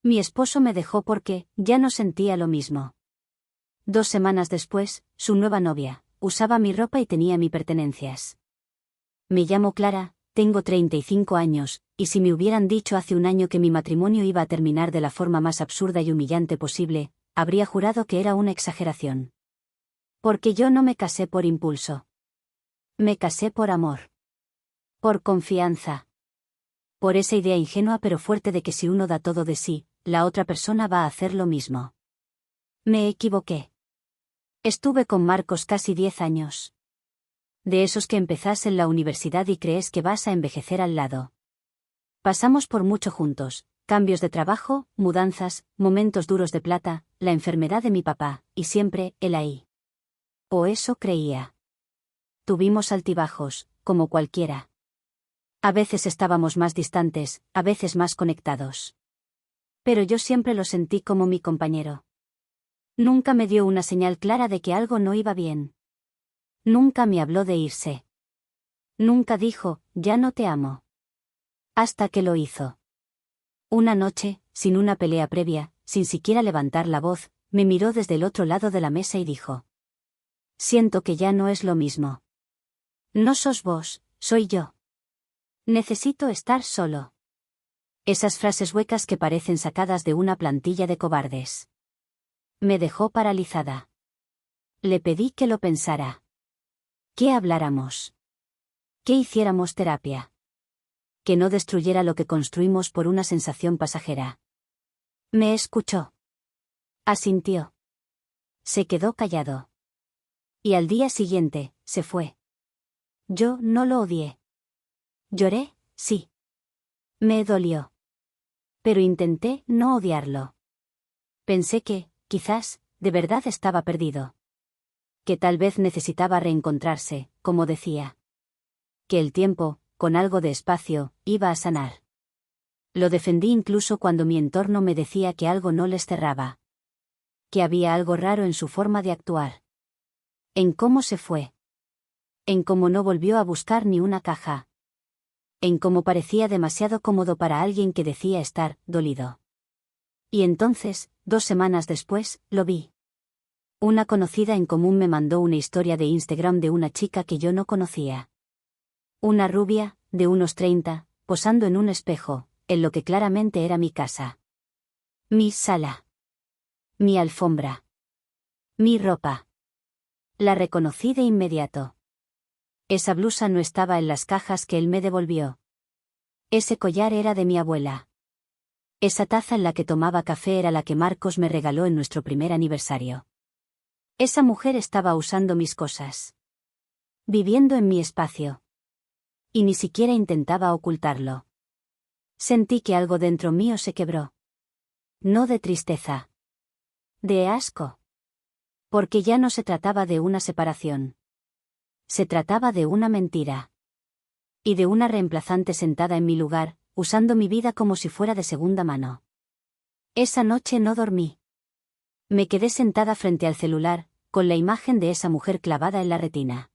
Mi esposo me dejó porque ya no sentía lo mismo. 2 semanas después, su nueva novia usaba mi ropa y tenía mis pertenencias. Me llamo Clara, tengo 35 años, y si me hubieran dicho hace un año que mi matrimonio iba a terminar de la forma más absurda y humillante posible, habría jurado que era una exageración. Porque yo no me casé por impulso. Me casé por amor. Por confianza. Por esa idea ingenua pero fuerte de que si uno da todo de sí, la otra persona va a hacer lo mismo. Me equivoqué. Estuve con Marcos casi 10 años. De esos que empezás en la universidad y crees que vas a envejecer al lado. Pasamos por mucho juntos, cambios de trabajo, mudanzas, momentos duros de plata, la enfermedad de mi papá, y siempre, él ahí. O eso creía. Tuvimos altibajos, como cualquiera. A veces estábamos más distantes, a veces más conectados. Pero yo siempre lo sentí como mi compañero. Nunca me dio una señal clara de que algo no iba bien. Nunca me habló de irse. Nunca dijo, ya no te amo. Hasta que lo hizo. Una noche, sin una pelea previa, sin siquiera levantar la voz, me miró desde el otro lado de la mesa y dijo: siento que ya no es lo mismo. No sos vos, soy yo. Necesito estar solo. Esas frases huecas que parecen sacadas de una plantilla de cobardes. Me dejó paralizada. Le pedí que lo pensara. Que habláramos. Que hiciéramos terapia. Que no destruyera lo que construimos por una sensación pasajera. Me escuchó. Asintió. Se quedó callado. Y al día siguiente, se fue. Yo no lo odié. Lloré, sí. Me dolió. Pero intenté no odiarlo. Pensé que, quizás, de verdad estaba perdido. Que tal vez necesitaba reencontrarse, como decía. Que el tiempo, con algo de espacio, iba a sanar. Lo defendí incluso cuando mi entorno me decía que algo no les cerraba. Que había algo raro en su forma de actuar. En cómo se fue. En cómo no volvió a buscar ni una caja. En cómo parecía demasiado cómodo para alguien que decía estar dolido. Y entonces, 2 semanas después, lo vi. Una conocida en común me mandó una historia de Instagram de una chica que yo no conocía. Una rubia, de unos 30, posando en un espejo, en lo que claramente era mi casa. Mi sala. Mi alfombra. Mi ropa. La reconocí de inmediato. Esa blusa no estaba en las cajas que él me devolvió. Ese collar era de mi abuela. Esa taza en la que tomaba café era la que Marcos me regaló en nuestro primer aniversario. Esa mujer estaba usando mis cosas. Viviendo en mi espacio. Y ni siquiera intentaba ocultarlo. Sentí que algo dentro mío se quebró. No de tristeza. De asco. Porque ya no se trataba de una separación. Se trataba de una mentira. Y de una reemplazante sentada en mi lugar, usando mi vida como si fuera de segunda mano. Esa noche no dormí. Me quedé sentada frente al celular, con la imagen de esa mujer clavada en la retina.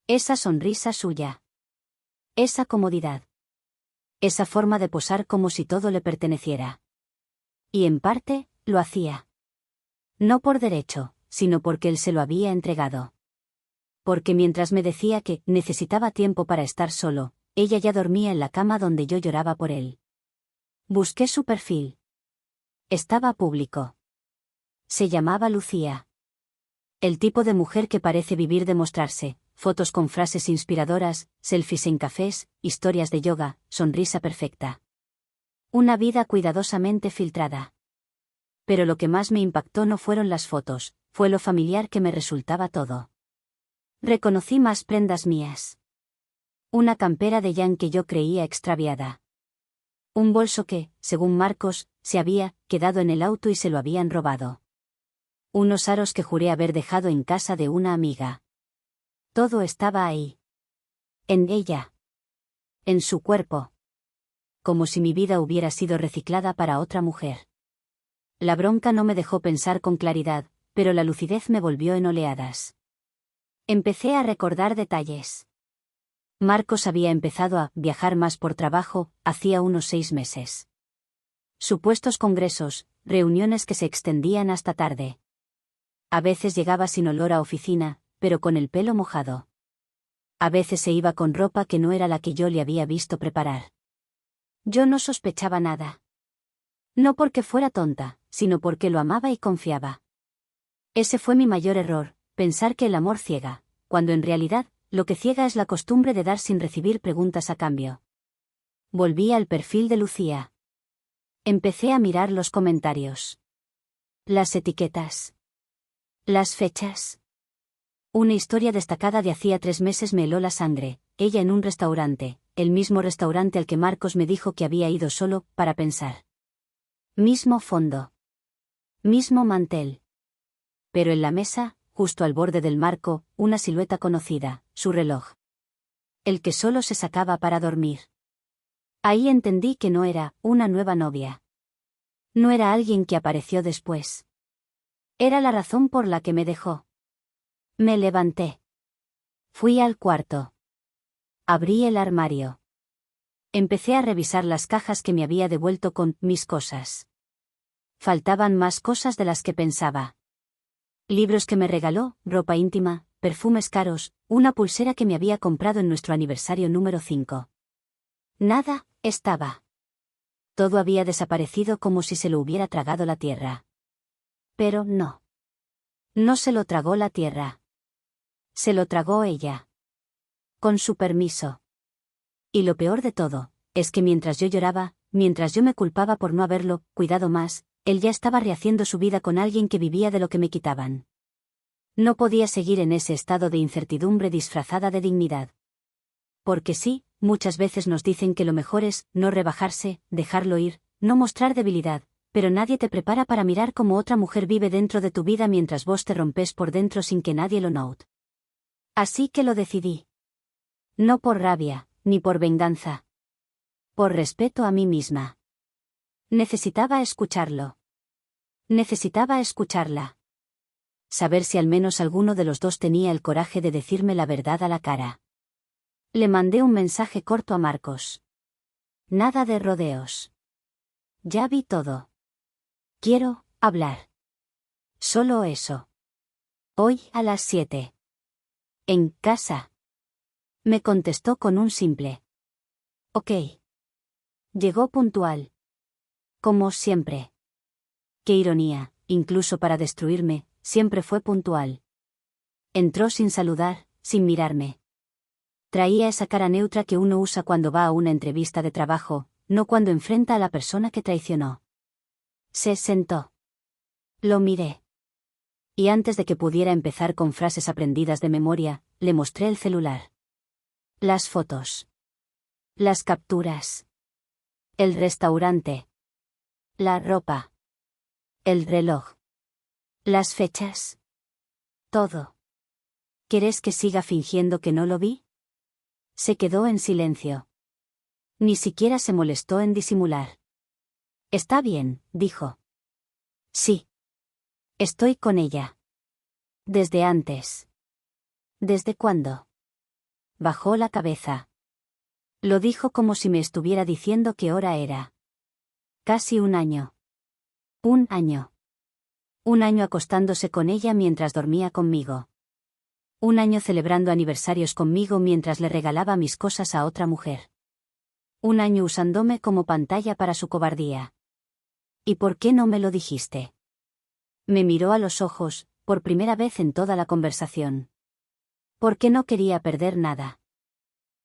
Esa sonrisa suya. Esa comodidad. Esa forma de posar como si todo le perteneciera. Y en parte, lo hacía. No por derecho, sino porque él se lo había entregado. Porque mientras me decía que necesitaba tiempo para estar solo, ella ya dormía en la cama donde yo lloraba por él. Busqué su perfil. Estaba público. Se llamaba Lucía. El tipo de mujer que parece vivir de mostrarse, fotos con frases inspiradoras, selfies en cafés, historias de yoga, sonrisa perfecta. Una vida cuidadosamente filtrada. Pero lo que más me impactó no fueron las fotos, fue lo familiar que me resultaba todo. Reconocí más prendas mías. Una campera de Jan que yo creía extraviada. Un bolso que, según Marcos, se había quedado en el auto y se lo habían robado. Unos aros que juré haber dejado en casa de una amiga. Todo estaba ahí. En ella. En su cuerpo. Como si mi vida hubiera sido reciclada para otra mujer. La bronca no me dejó pensar con claridad, pero la lucidez me volvió en oleadas. Empecé a recordar detalles. Marcos había empezado a viajar más por trabajo, hacía unos 6 meses. Supuestos congresos, reuniones que se extendían hasta tarde. A veces llegaba sin olor a oficina, pero con el pelo mojado. A veces se iba con ropa que no era la que yo le había visto preparar. Yo no sospechaba nada. No porque fuera tonta, sino porque lo amaba y confiaba. Ese fue mi mayor error, pensar que el amor ciega, cuando en realidad, lo que ciega es la costumbre de dar sin recibir preguntas a cambio. Volví al perfil de Lucía. Empecé a mirar los comentarios. Las etiquetas. Las fechas. Una historia destacada de hacía 3 meses me heló la sangre, ella en un restaurante, el mismo restaurante al que Marcos me dijo que había ido solo, para pensar. Mismo fondo. Mismo mantel. Pero en la mesa, justo al borde del marco, una silueta conocida, su reloj. El que solo se sacaba para dormir. Ahí entendí que no era una nueva novia. No era alguien que apareció después. Era la razón por la que me dejó. Me levanté. Fui al cuarto. Abrí el armario. Empecé a revisar las cajas que me había devuelto con mis cosas. Faltaban más cosas de las que pensaba. Libros que me regaló, ropa íntima, perfumes caros, una pulsera que me había comprado en nuestro aniversario número 5. Nada estaba. Todo había desaparecido como si se lo hubiera tragado la tierra. Pero no. No se lo tragó la tierra. Se lo tragó ella. Con su permiso. Y lo peor de todo, es que mientras yo lloraba, mientras yo me culpaba por no haberlo cuidado más, él ya estaba rehaciendo su vida con alguien que vivía de lo que me quitaban. No podía seguir en ese estado de incertidumbre disfrazada de dignidad. Porque sí, muchas veces nos dicen que lo mejor es no rebajarse, dejarlo ir, no mostrar debilidad, pero nadie te prepara para mirar cómo otra mujer vive dentro de tu vida mientras vos te rompes por dentro sin que nadie lo note. Así que lo decidí. No por rabia, ni por venganza. Por respeto a mí misma. Necesitaba escucharlo. Necesitaba escucharla. Saber si al menos alguno de los dos tenía el coraje de decirme la verdad a la cara. Le mandé un mensaje corto a Marcos. Nada de rodeos. Ya vi todo. Quiero hablar. Solo eso. Hoy a las 7. En casa. Me contestó con un simple. Ok. Llegó puntual. Como siempre. Qué ironía, incluso para destruirme, siempre fue puntual. Entró sin saludar, sin mirarme. Traía esa cara neutra que uno usa cuando va a una entrevista de trabajo, no cuando enfrenta a la persona que traicionó. Se sentó. Lo miré. Y antes de que pudiera empezar con frases aprendidas de memoria, le mostré el celular. Las fotos. Las capturas. El restaurante. La ropa. El reloj. Las fechas. Todo. ¿Querés que siga fingiendo que no lo vi? Se quedó en silencio. Ni siquiera se molestó en disimular. Está bien, dijo. Sí. Estoy con ella. Desde antes. ¿Desde cuándo? Bajó la cabeza. Lo dijo como si me estuviera diciendo qué hora era. Casi 1 año. 1 año. 1 año acostándose con ella mientras dormía conmigo. 1 año celebrando aniversarios conmigo mientras le regalaba mis cosas a otra mujer. 1 año usándome como pantalla para su cobardía. ¿Y por qué no me lo dijiste? Me miró a los ojos, por primera vez en toda la conversación. Porque no quería perder nada.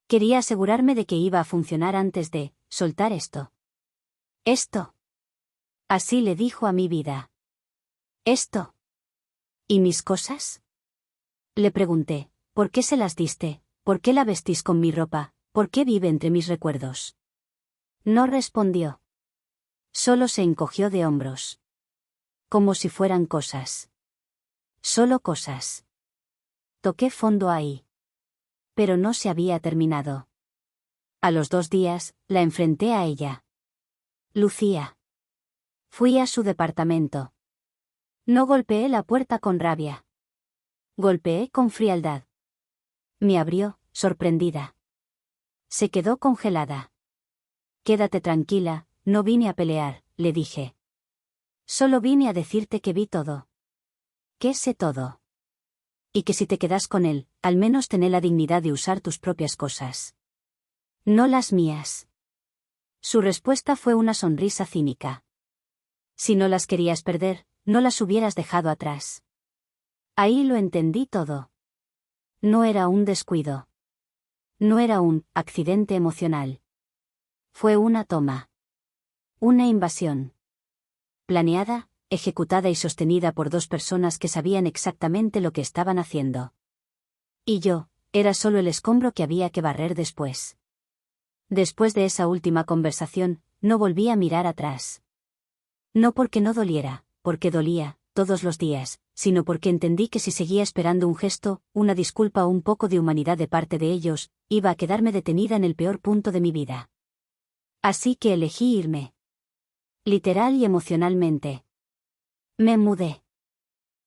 Quería asegurarme de que iba a funcionar antes de soltar esto. Esto. Así le dijo a mi vida. Esto. ¿Y mis cosas? Le pregunté, ¿por qué se las diste? ¿Por qué la vestís con mi ropa? ¿Por qué vive entre mis recuerdos? No respondió. Solo se encogió de hombros. Como si fueran cosas. Solo cosas. Toqué fondo ahí. Pero no se había terminado. A los 2 días, la enfrenté a ella. Lucía. Fui a su departamento. No golpeé la puerta con rabia. Golpeé con frialdad. Me abrió, sorprendida. Se quedó congelada. Quédate tranquila, no vine a pelear, le dije. Solo vine a decirte que vi todo. Que sé todo. Y que si te quedas con él, al menos ten la dignidad de usar tus propias cosas. No las mías. Su respuesta fue una sonrisa cínica. Si no las querías perder, no las hubieras dejado atrás. Ahí lo entendí todo. No era un descuido. No era un accidente emocional. Fue una toma. Una invasión. Planeada, ejecutada y sostenida por dos personas que sabían exactamente lo que estaban haciendo. Y yo, era solo el escombro que había que barrer después. Después de esa última conversación, no volví a mirar atrás. No porque no doliera, porque dolía, todos los días, sino porque entendí que si seguía esperando un gesto, una disculpa o un poco de humanidad de parte de ellos, iba a quedarme detenida en el peor punto de mi vida. Así que elegí irme. Literal y emocionalmente. Me mudé.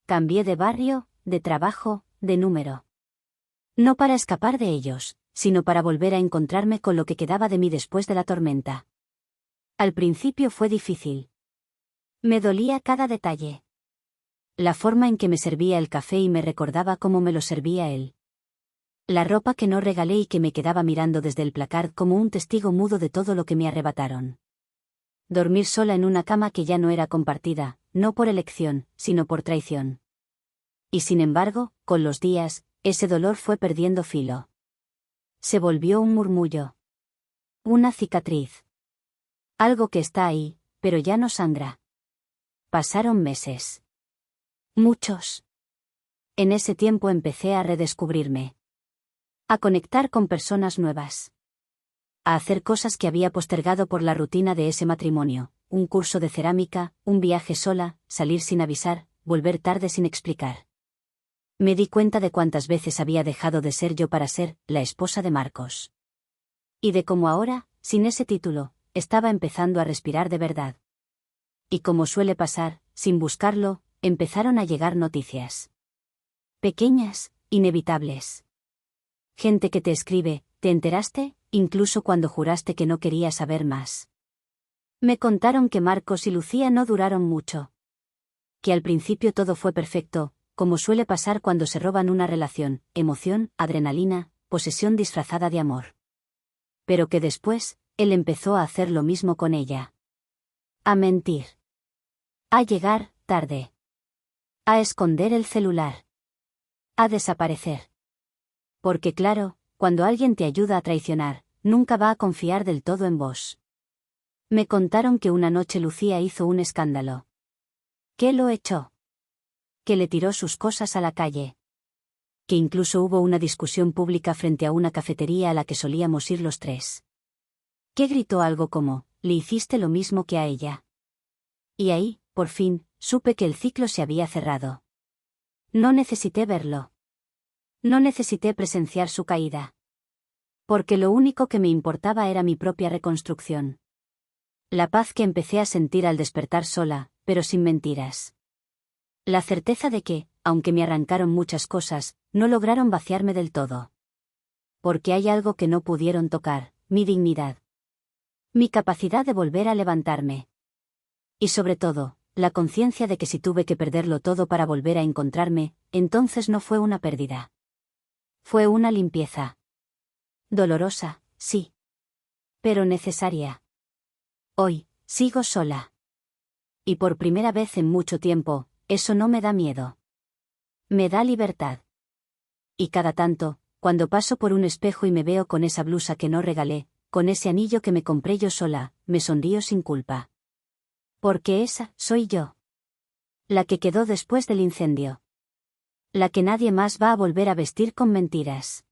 Cambié de barrio, de trabajo, de número. No para escapar de ellos, sino para volver a encontrarme con lo que quedaba de mí después de la tormenta. Al principio fue difícil. Me dolía cada detalle. La forma en que me servía el café y me recordaba cómo me lo servía él. La ropa que no regalé y que me quedaba mirando desde el placard como un testigo mudo de todo lo que me arrebataron. Dormir sola en una cama que ya no era compartida, no por elección, sino por traición. Y sin embargo, con los días, ese dolor fue perdiendo filo. Se volvió un murmullo. Una cicatriz. Algo que está ahí, pero ya no sangra. Pasaron meses. Muchos. En ese tiempo empecé a redescubrirme. A conectar con personas nuevas. A hacer cosas que había postergado por la rutina de ese matrimonio, un curso de cerámica, un viaje sola, salir sin avisar, volver tarde sin explicar. Me di cuenta de cuántas veces había dejado de ser yo para ser la esposa de Marcos. Y de cómo ahora, sin ese título, estaba empezando a respirar de verdad. Y como suele pasar, sin buscarlo, empezaron a llegar noticias. Pequeñas, inevitables. Gente que te escribe, ¿te enteraste?, incluso cuando juraste que no querías saber más. Me contaron que Marcos y Lucía no duraron mucho. Que al principio todo fue perfecto, como suele pasar cuando se roban una relación, emoción, adrenalina, posesión disfrazada de amor. Pero que después, él empezó a hacer lo mismo con ella. A mentir. A llegar tarde. A esconder el celular. A desaparecer. Porque claro, cuando alguien te ayuda a traicionar, nunca va a confiar del todo en vos. Me contaron que una noche Lucía hizo un escándalo. Que lo echó. Que le tiró sus cosas a la calle. Que incluso hubo una discusión pública frente a una cafetería a la que solíamos ir los tres. Que gritó algo como, le hiciste lo mismo que a ella. Y ahí, por fin, supe que el ciclo se había cerrado. No necesité verlo. No necesité presenciar su caída. Porque lo único que me importaba era mi propia reconstrucción. La paz que empecé a sentir al despertar sola, pero sin mentiras. La certeza de que, aunque me arrancaron muchas cosas, no lograron vaciarme del todo. Porque hay algo que no pudieron tocar, mi dignidad. Mi capacidad de volver a levantarme. Y sobre todo, la conciencia de que si tuve que perderlo todo para volver a encontrarme, entonces no fue una pérdida. Fue una limpieza. Dolorosa, sí. Pero necesaria. Hoy, sigo sola. Y por primera vez en mucho tiempo, eso no me da miedo. Me da libertad. Y cada tanto, cuando paso por un espejo y me veo con esa blusa que no regalé, con ese anillo que me compré yo sola, me sonrío sin culpa. Porque esa, soy yo. La que quedó después del incendio. La que nadie más va a volver a vestir con mentiras.